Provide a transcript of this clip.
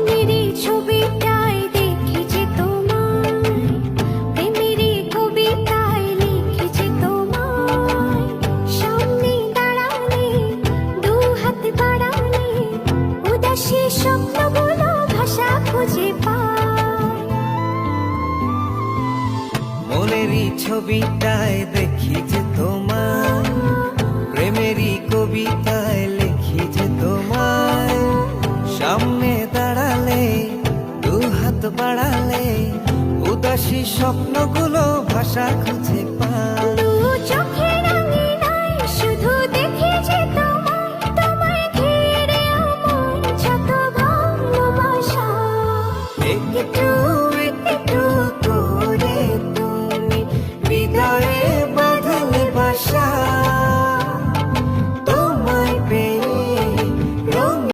মনেরই ছবিটায় দেখেছি তোমায়, প্রেমেরই কবিতায় লিখেছি তোমায়। সামনে দাঁড়ালে, দু হাত বাড়ালে, উদাসী স্বপ্নগুলো ভাষা খুঁজে পায়। মনেরই ছবিটায় দেখি যে তোমায়, প্রেমেরই কবিতায় লিখি যে তোমায়। সামনে দাঁড়ালে, দু হাত বাড়ালে, উদাসী স্বপ্নগুলো ভাষা খুঁজে পায়।